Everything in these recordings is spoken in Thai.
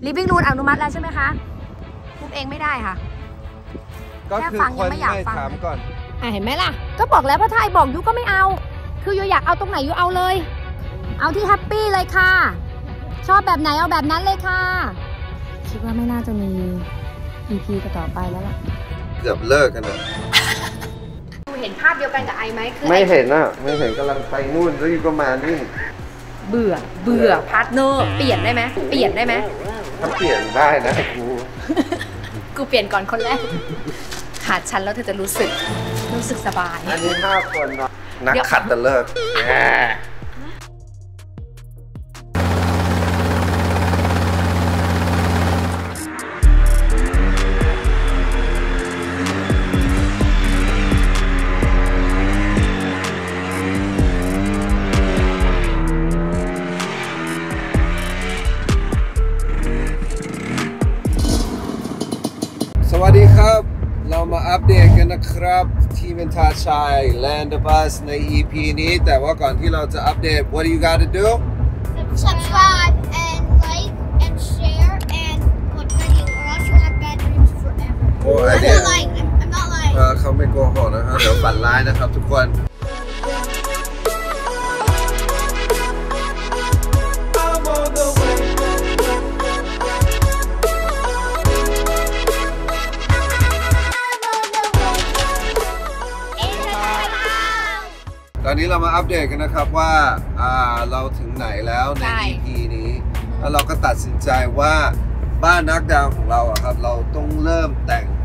living room อนุมัติแล้วใช่ไหมคะพูดเองไม่ได้ค่ะก็คือคนไม่ถามก่อนเห็นไหมล่ะก็บอกแล้วว่าถ้าไอบอกยุก็ไม่เอาคือยูอยากเอาตรงไหนยูเอาเลยเอาที่แฮปปี้เลยค่ะชอบแบบไหนเอาแบบนั้นเลยค่ะคิดว่าไม่น่าจะมี EP ต่อไปแล้วล่ะเกือบเลิกกันนะดูเห็นภาพเดียวกันกับไอไหมคือไม่เห็นอ่ะไม่เห็นกำลังไปนู่นแล้วยูก็มานี่เบื่อพาร์ทเนอร์เปลี่ยนได้ไหมถ้าเปลี่ยนได้นะกูเปลี่ยนก่อนคนแรกขาดฉันแล้วเธอจะรู้สึกสบายอันนี้5 คนนักขัดแต่เลิกสวัสดีครับเรามาอัปเดตกันนะครับที่เมนทาชัย Land Bus ใน EP นี้แต่ว่าก่อนที่เราจะอัปเดต What do you gotta do? Subscribe and like and share and put rating or else you have bad dreams forever. I'm not lying. I'm not lying. เขาไม่โกหกนะครับเดี๋ยวฝันร้ายนะครับทุกคนตอนนี้เรามาอัปเดตกันนะครับว่าเราถึงไหนแล้วใน EP นี้แล้วเราก็ตัดสินใจว่าบ้านนักดาวของเราครับเราต้องเริ่ม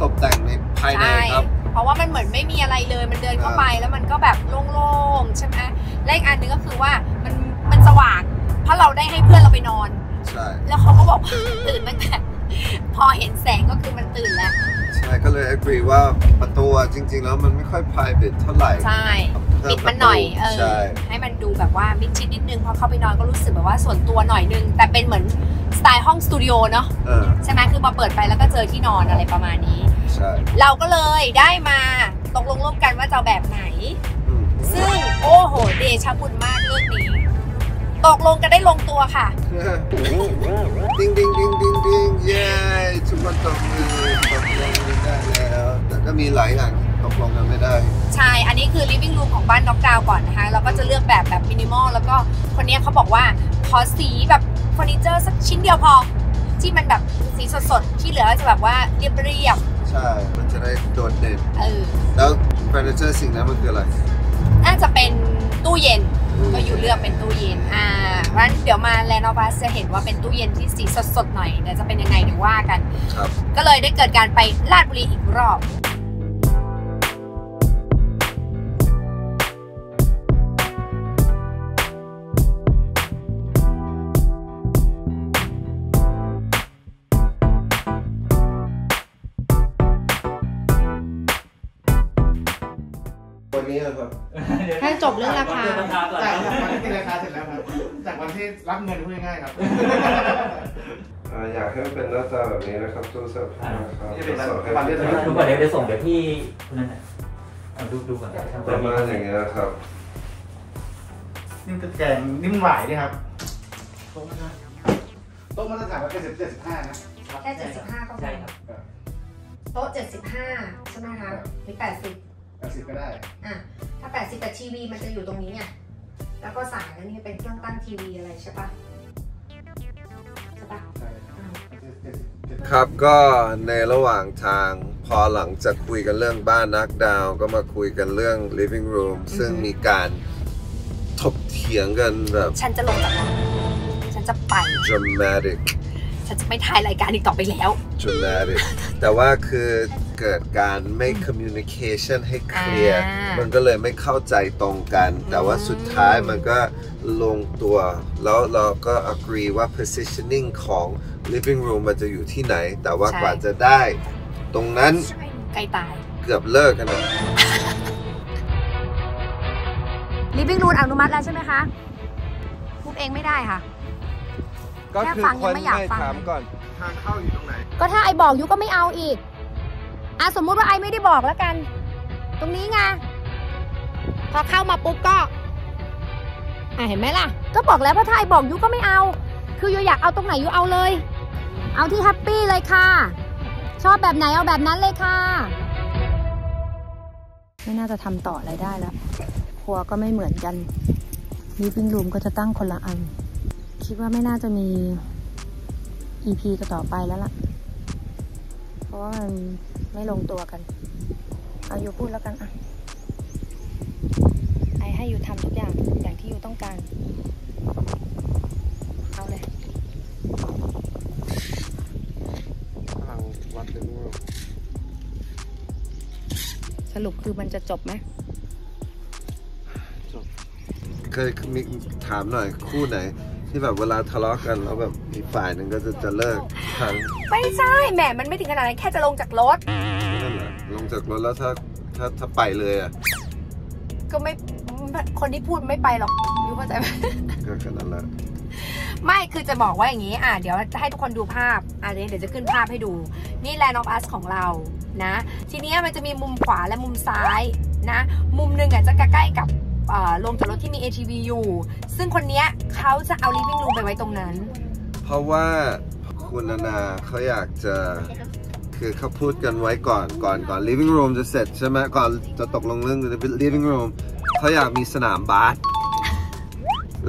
ตกแต่งในภายในครับเพราะว่ามันเหมือนไม่มีอะไรเลยมันเดินเข้าไปแล้วมันก็แบบโล่งๆใช่ไหมและอีกอันนึงก็คือว่ามันสว่างเพราะเราได้ให้เพื่อนเราไปนอนใช่แล้วเขาก็บอกตื่นตั้งแต่พอเห็นแสงก็คือมันตื่นแล้วใช่ก็เลย agree ว่าประตูจริงๆแล้วมันไม่ค่อย private เท่าไหร่ใช่ปิดมันหน่อยให้มันดูแบบว่ามิดชิดนิดนึงพอเข้าไปนอนก็รู้สึกแบบว่าส่วนตัวหน่อยนึงแต่เป็นเหมือนสไตล์ห้องสตูดิโอเนาะใช่ไหมคือมาเปิดไปแล้วก็เจอที่นอนอะไรประมาณนี้ใช่เราก็เลยได้มาตกลงร่วมกันว่าจะแบบไหนซึ่งโอ้โหเดชะบุญมากเรื่องนี้ตกลงกันได้ลงตัวค่ะดิ้งเย้ทุกคนตกลงได้แล้วแต่ก็มีหลายอย่างตกลงกันไม่ได้ใช่อันนี้คือ living room ของบ้านด็อกดาวก่อนนะคะเราก็จะเลือกแบบมินิมอลแล้วก็คนนี้เขาบอกว่าขอสีแบบเฟอร์นิเจอร์สักชิ้นเดียวพอที่มันแบบสีสดๆที่เหลือจะแบบว่าเรียบใช่มันจะได้โดดเด่นแล้วเฟอร์นิเจอร์สิ่งนั้นมันคืออะไรน่าจะเป็นตู้เย็นก็อยู่เลือกเป็นตู้เย็นงั้นเดี๋ยวมาแลนด์ออฟบัสจะเห็นว่าเป็นตู้เย็นที่สีสดๆหน่อยเดี๋ยวจะเป็นยังไงเดี๋ยวว่ากันก็เลยได้เกิดการไปลาดบุรีอีกรอบวันนี้ครับให้จบเรื่องราคาจากวันที่ราคาเสร็จแล้วครับจากวันที่รับเงินพูดง่ายๆครับอยากให้เป็นหน้าตาแบบนี้นะครับตู้เสื้อผ้าครับจะเป็นวันที่ดูก่อนเดี๋ยวส่งเดี๋ยวพี่นั่นแหละดูก่อนประมาณอย่างเงี้ยครับนี่ตะแกรงนิ่มไหวด้วยครับโต๊ะมาตรฐานว่า75นะแค่75ก็พอโต๊ะ75ใช่ไหมคะหรือ80ก็ได้ถ้า80แต่ทีวีมันจะอยู่ตรงนี้ไงแล้วก็สายแล้วนี่เป็นเครื่องตั้งทีวีอะไรใช่ปะครับก็ในระหว่างทางพอหลังจากคุยกันเรื่องบ้านนักดาวก็มาคุยกันเรื่อง living room ซึ่งมีการถกเถียงกันแบบฉันจะลงจากรถฉันจะไป dramatic ฉันจะไม่ถ่ายรายการอีกต่อไปแล้ว dramatic แต่ว่าคือเกิดการไม่ communication ให้เคลียร์มันก็เลยไม่เข้าใจตรงกันแต่ว่าสุดท้ายมันก็ลงตัวแล้วเราก็ agree ว่า positioning ของ living room มันจะอยู่ที่ไหนแต่ว่ากว่าจะได้ตรงนั้นใกล้ตายเกือบเลิกกันนะ living room อนุมัติแล้วใช่ไหมคะพูดเองไม่ได้ค่ะก็คือคนไม่ถามก่อนทางเข้าอยู่ตรงไหนก็ถ้าไอบอกยุก็ไม่เอาอีกสมมุติว่าไอไม่ได้บอกแล้วกันตรงนี้ไงพอเข้ามาปุ๊บก็เห็นไหมล่ะก็บอกแล้วว่าถ้าไอบอกยุก็ไม่เอาคือยูอยากเอาตรงไหนยูเอาเลย เอาที่แฮปปี้เลยค่ะ ชอบแบบไหนเอาแบบนั้นเลยค่ะไม่น่าจะทำต่ออะไรได้แล้วครัวก็ไม่เหมือนกันliving roomก็จะตั้งคนละอันคิดว่าไม่น่าจะมี EP ต่อไปแล้วล่ะเพราะว่ามันไม่ลงตัวกันเอาอยู่พูดแล้วกันอ่ะไอให้อยู่ทำทุกอย่างที่อยู่ต้องการเอาเลยสรุปคือมันจะจบไหมเคยมีถามหน่อยคู่ไหนที่แบบเวลาทะเลาะกันแล้วแบบอีกฝ่ายหนึ่งก็จะเลิกทาง ไม่ใช่แหมมันไม่ถึงขนาดนั้นแค่จะลงจากรถ นั่นแหละลงจากรถแล้วถ้าไปเลยอ่ะ ก็ไม่คนที่พูดไม่ไปหรอกยูเข้าใจไหม ก็แค่นั้นแหละ ไม่คือจะบอกว่าอย่างนี้เดี๋ยวจะให้ทุกคนดูภาพเดี๋ยวจะขึ้นภาพให้ดูนี่ Land of Us ของเรานะทีนี้มันจะมีมุมขวาและมุมซ้ายนะมุมหนึ่งจะใกล้ๆกับลงจากรถที่มี ATV อยู่ซึ่งคนนี้เขาจะเอา living room ไปไว้ตรงนั้นเพราะว่าคุณนานาเขาอยากจะคือเขาพูดกันไว้ก่อน living room จะเสร็จใช่ไหมก่อนจะตกลงเรื่อง living room เขาอยากมีสนามบาส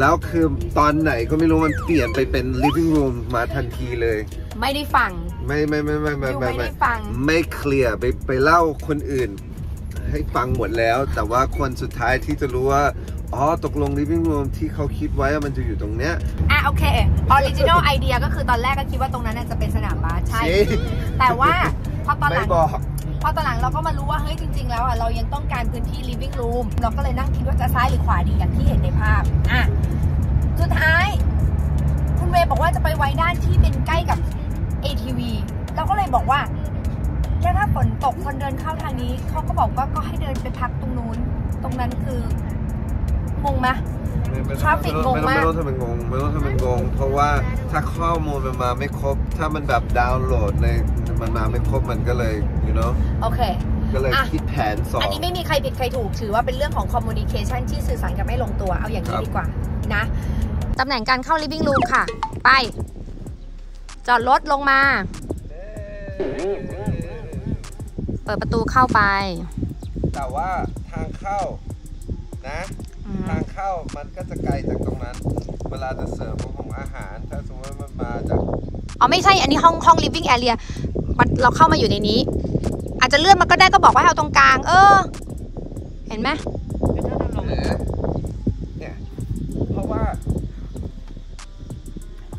แล้วคือตอนไหนก็ไม่รู้มันเปลี่ยนไปเป็น living room มาทันทีเลยไม่ได้ฟังไม่ได้ฟังไม่เคลียร์ไปเล่าคนอื่นให้ฟังหมดแล้วแต่ว่าคนสุดท้ายที่จะรู้ว่าตกลง living room ที่เขาคิดไว้มันจะอยู่ตรงเนี้ยโอเค original idea ก็คือตอนแรกก็คิดว่าตรงนั้นจะเป็นสนามบาสใช่แต่ว่าพอตอนหลังเราก็มารู้ว่าเฮ้ยจริงๆแล้วเรายังต้องการพื้นที่ living room เราก็เลยนั่งคิดว่าจะซ้ายหรือขวาดีอย่างที่เห็นในภาพสุดท้ายคุณเวย์บอกว่าจะไปไว้ด้านที่เป็นใกล้กับ ATV เราก็เลยบอกว่าแล้วถ้าฝนตกคนเดินเข้าทางนี้เขาก็บอกว่าก็ให้เดินไปพักตรงนู้นตรงนั้นคืองงไหมทราฟิกงงมากไม่ต้องทำเป็นงงเพราะว่าถ้าข้อมูลมันมาไม่ครบถ้ามันแบบดาวน์โหลดมันมาไม่ครบมันก็เลย you know โอเคก็เลยคิดแผนสองอันนี้ไม่มีใครผิดใครถูกถือว่าเป็นเรื่องของ communication ที่สื่อสารกันไม่ลงตัวเอาอย่างนี้ดีกว่านะตำแหน่งการเข้า living room ค่ะไปจอดรถลงมาเปิดประตูเข้าไปแต่ว่าทางเข้านะทางเข้ามันก็จะไกลจากตรงนั้นเวลาจะเสิร์ฟของอาหารถ้าสมมติมันมาจากไม่ใช่อันนี้ห้อง living area เราเข้ามาอยู่ในนี้อาจจะเลื่อนมันก็ได้ก็บอกว่าเอาตรงกลางเห็นไหมเนี่ยเพราะว่า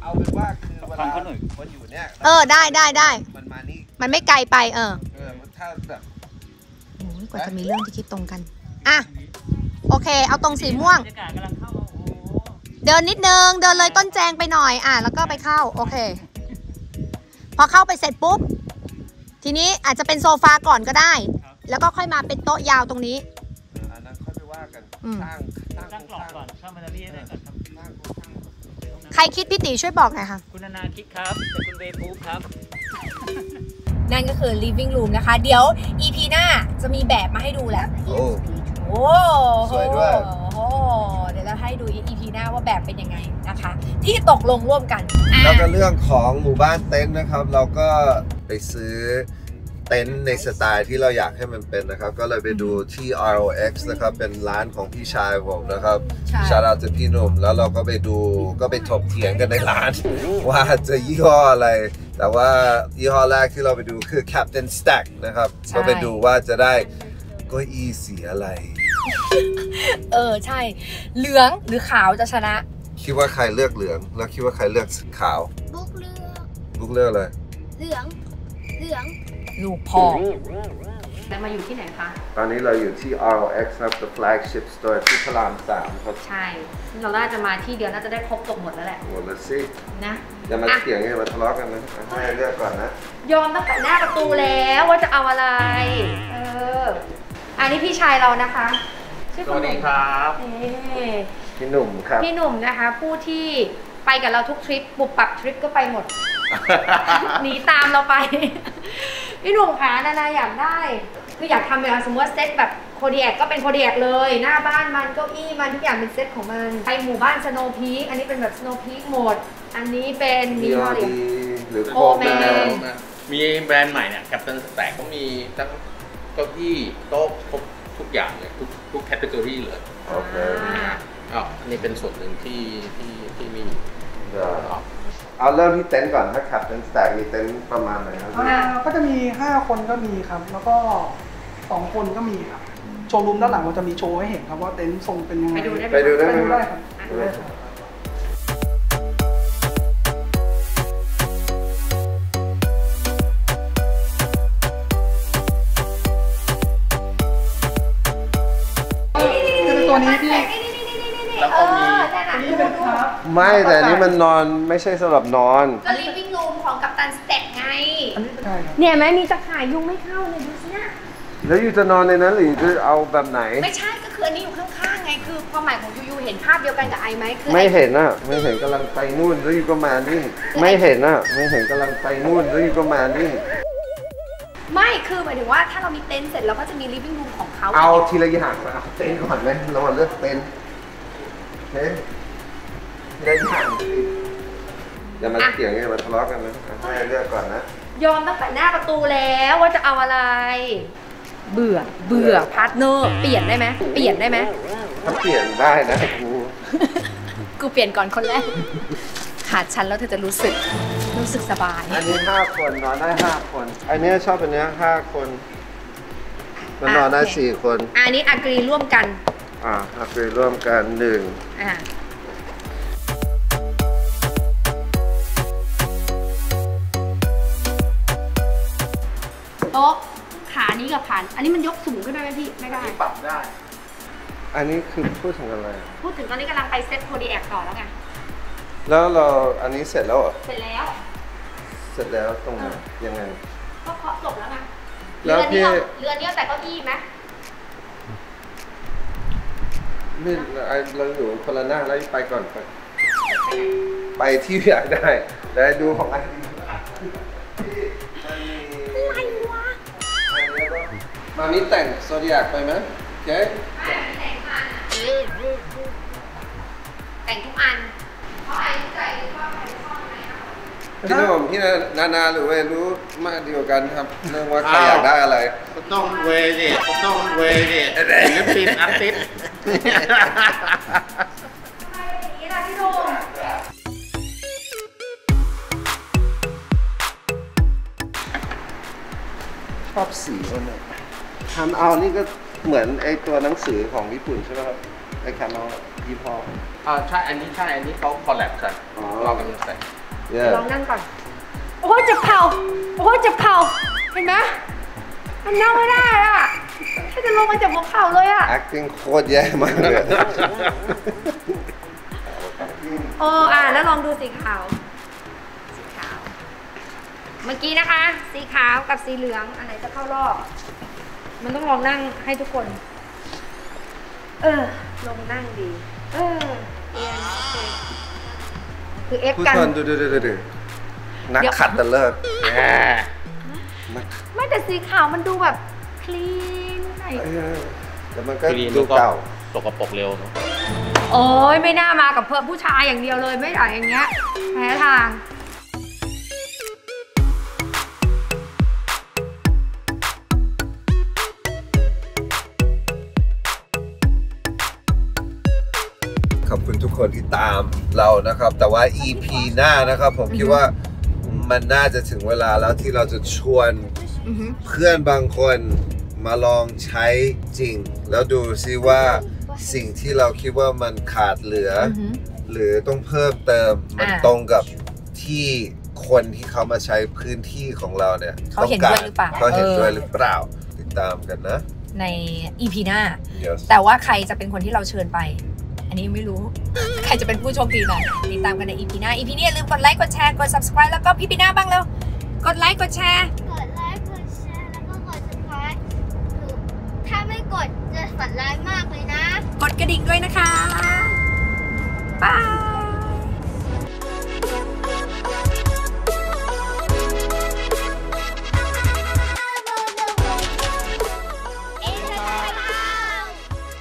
เอาเป็นว่าคือเวลาคนอยู่เนี่ยได้มันมานี่มันไม่ไกลไปถ้าแบบกว่าจะมีเรื่องที่คิดตรงกันโอเคเอาตรงสีม่วงเดินนิดนึงเดินเลยต้นแจงไปหน่อยแล้วก็ไปเข้าโอเคพอเข้าไปเสร็จปุ๊บทีนี้อาจจะเป็นโซฟาก่อนก็ได้แล้วก็ค่อยมาเป็นโต๊ะยาวตรงนี้อันนั้นค่อยไปว่ากันสร้างกรอบก่อนสร้างมาตรฐานก่อนใครคิดพี่ตีช่วยบอกหน่อยค่ะคุณนานาคิดครับแต่คุณเวฟูครับนั่นก็คือ living room นะคะเดี๋ยว EP หน้าจะมีแบบมาให้ดูแหละโอ้สวยด้วยเดี๋ยวเราให้ดู EP หน้าว่าแบบเป็นยังไงนะคะที่ตกลงร่วมกันแล้วก็เรื่องของหมู่บ้านเต็นท์นะครับเราก็ไปซื้อเต็นท์ในสไตล์ที่เราอยากให้มันเป็นนะครับก็เลยไปดูที่ ROX นะครับเป็นร้านของพี่ชายผมนะครับshout out toพี่หนุ่มแล้วเราก็ไปดูก็ไปถกเถียงกันในร้านว่าจะยี่ห้ออะไรแต่ว่ายี่ห้อแรกที่เราไปดูคือ Captain Stack นะครับก็ไปดูว่าจะได้เก้าอี้สีอะไรใช่เหลืองหรือขาวจะชนะคิดว่าใครเลือกเหลืองแล้วคิดว่าใครเลือกขาวบุ๊กเลือกอะไรเหลืองลูกพ่อแล้วมาอยู่ที่ไหนคะตอนนี้เราอยู่ที่ ROX ครับ the flagship store ที่พระราม 3ครับใช่เราน่าจะมาที่เดียวน่าจะได้ครบจบหมดแล้วแหละหมดแล้วสินะอย่ามาเถียงอย่ามาทะเลาะกันนะให้เลือกก่อนนะยอมตั้งแต่หน้าประตูแล้วว่าจะเอาอะไรอันนี้พี่ชายเรานะคะสวัสดีครับพี่หนุ่มครับพี่หนุ่มนะคะผู้ที่ไปกับเราทุกทริปปุบปับทริปก็ไปหมด หนีตามเราไปพี่หนุ่มคะนานาอยากได้คืออยากทำแบบสมมติว่าเซตแบบโคเดียกก็เป็นโคเดียกเลยหน้าบ้านมันเก้าอี้มันทุกอย่างเป็นเซตของมันไปหมู่บ้านสโนว์พีคอันนี้เป็นแบบสโนว์พีคหมดอันนี้เป็นยี่ห้อ หรือโคแมน มีแบรนด์ใหม่เนี่ยกัปตันสแต็กก็มีทั้งเก้าอี้โต๊ะครบทุกอย่างเลยทุกแคตตาล็อเลย โอเค อันนี้เป็นส่วนหนึ่งที่มี เอาเริ่มที่เต็นท์ก่อนถ้าขับเต็นท์สแต็กมีเต็นท์ประมาณไหนครับ ก็จะมี5คนก็มีครับแล้วก็2คนก็มีครับโชว์รูมด้านหลังเราจะมีโชว์ให้เห็นครับว่าเต็นท์ทรงเป็นยังไง ไปดูได้ไหม ได้ครับดูได้ครับ ตัวนี้พี่ แล้วก็มี ตัวนี้เป็นครับ ไม่แต่อันนี้มันนอนไม่ใช่สำหรับนอน ก็ลิฟวิ่งรูมของกัปตันสเต็ปไง อันนี้ใช่ครับ เนี่ยแม่มีตะข่ายยุงไม่เข้าเลยดูสินะ แล้วอยู่จะนอนในนั้นหรือจะเอาแบบไหน ไม่ใช่ก็คืออันนี้อยู่ข้างๆไงคือความหมายของยูเห็นภาพเดียวกันกับไอไหมคือ ไม่เห็นอ่ะไม่เห็นกำลังไปนู่นแล้วอยู่ก็มานี่ไม่เห็นอ่ะไม่เห็นกำลังไปนู่นแล้วอยู่ก็มานี่ ไม่คือหมายถึงว่าถ้าเรามีเต็นท์เสร็จเราก็จะมีลิฟวิ่งรูมของเขา เอาทีละอย่างมาเอาเต็นท์ก่อนไหมเรามาเลือกเต็นท์เฮ้ยทีละอย่างอย่ามาเถียงกันมาทะเลาะกันนะให้เลือกก่อนนะ ยอมตั้งแต่หน้าประตูแล้วว่าจะเอาอะไร เบื่อพาร์ทเนอร์เปลี่ยนได้ไหมถ้าเปลี่ยนได้นะกูเปลี่ยนก่อนคนแรกขาดฉันแล้วเธอจะรู้สึกสบาย อันนี้5 คนนอนได้5 คนอันนี้ชอบอันนี้5 คนมันนอนได้4 คนอันนี้อักรีร่วมกันเอาไปร่วมกัน1โต๊ะขานี้กับขาอันนี้มันยกสูงขึ้นได้ไหมพี่ไม่ได้ ปรับได้ อันนี้คือพูดถึงอะไร พูดถึงตอนนี้กำลังไปเซตโคดีแอคต่อแล้วไง แล้วเราอันนี้เสร็จแล้วเหรอ เสร็จแล้ว เสร็จแล้วตรงไหนยังไง ก็เคาะจบแล้วไง แล้วพี่ เรือนี้แต่เก้าอี้ไหม นี่เราอยู่คนละหน้าแล้วไปก่อนไปที่อยากได้แล้วดูของอันนี้อะไรวะมามีแต่งโซเดียกไปไหมเจ๊ แต่งทุกอันเพราะไอ้ใจว่าใครชอบไหน พี่หนุ่มพี่นาหรือว่ารู้มากดีกว่ากันครับเรื่องว่าใครอยากได้อะไร ก็ต้องเวดิศิลปินอาร์ติสต์ ทำไมเป็นอย่างนี้ล่ะพี่หนุ่ม ชอบสีมันเนี่ยทำเอานี่ก็เหมือนไอตัวหนังสือของญี่ปุ่นใช่ไหมครับไอแคมเอายี่ห้อ ใช่อันนี้เขาคอลแลบกันเรากำลังใส่ ลองนั่งก่อนโอ้ยเจ็บเข่าเห็นไหมมันนั่งไม่ได้อ่ะถ้าจะลงมาจากหัวเข่าเลยอ่ะ acting โคตรแย่มากเลย แล้วลองดูสีขาว เมื่อกี้นะคะ สีขาวกับสีเหลืองอันไหนจะเข้ารอบมันต้องลองนั่งให้ทุกคนลงนั่งดีเอียนโอเคคือเอฟ ผู้ กัน ชมดูนักขัดตะเลิก ไม่แต่สีขาวมันดูแบบคลีนหน่อย แต่มันก็ดูเก่า ตกกระปกเร็ว โอ้ยไม่น่ามากับเพื่อนผู้ชายอย่างเดียวเลยไม่ได้อย่างเงี้ยแพ้ทางขอบคุณทุกคนที่ตามเรานะครับแต่ว่า EP หน้านะครับผมคิดว่ามันน่าจะถึงเวลาแล้วที่เราจะชวนเพื่อนบางคนมาลองใช้จริงแล้วดูซิว่าสิ่งที่เราคิดว่ามันขาดเหลือหรือต้องเพิ่มเติมมันตรงกับที่คนที่เขามาใช้พื้นที่ของเราเนี่ยเขาเห็นด้วยหรือเปล่าติดตามกันนะใน EP หน้า yes. แต่ว่าใครจะเป็นคนที่เราเชิญไปอันนี้ไม่รู้ ใครจะเป็นผู้โชคดีนะติดตามกันใน EP หน้า EP นี้อย่าลืมกดไลค์กดแชร์กด subscribe แล้วก็พี่ปีหน้าบ้างแล้วกดไลค์กดแชร์แล้วก็กด subscribe ถ้าไม่กดจะฝันร้ายมากเลยนะกดกระดิ่งด้วยนะคะ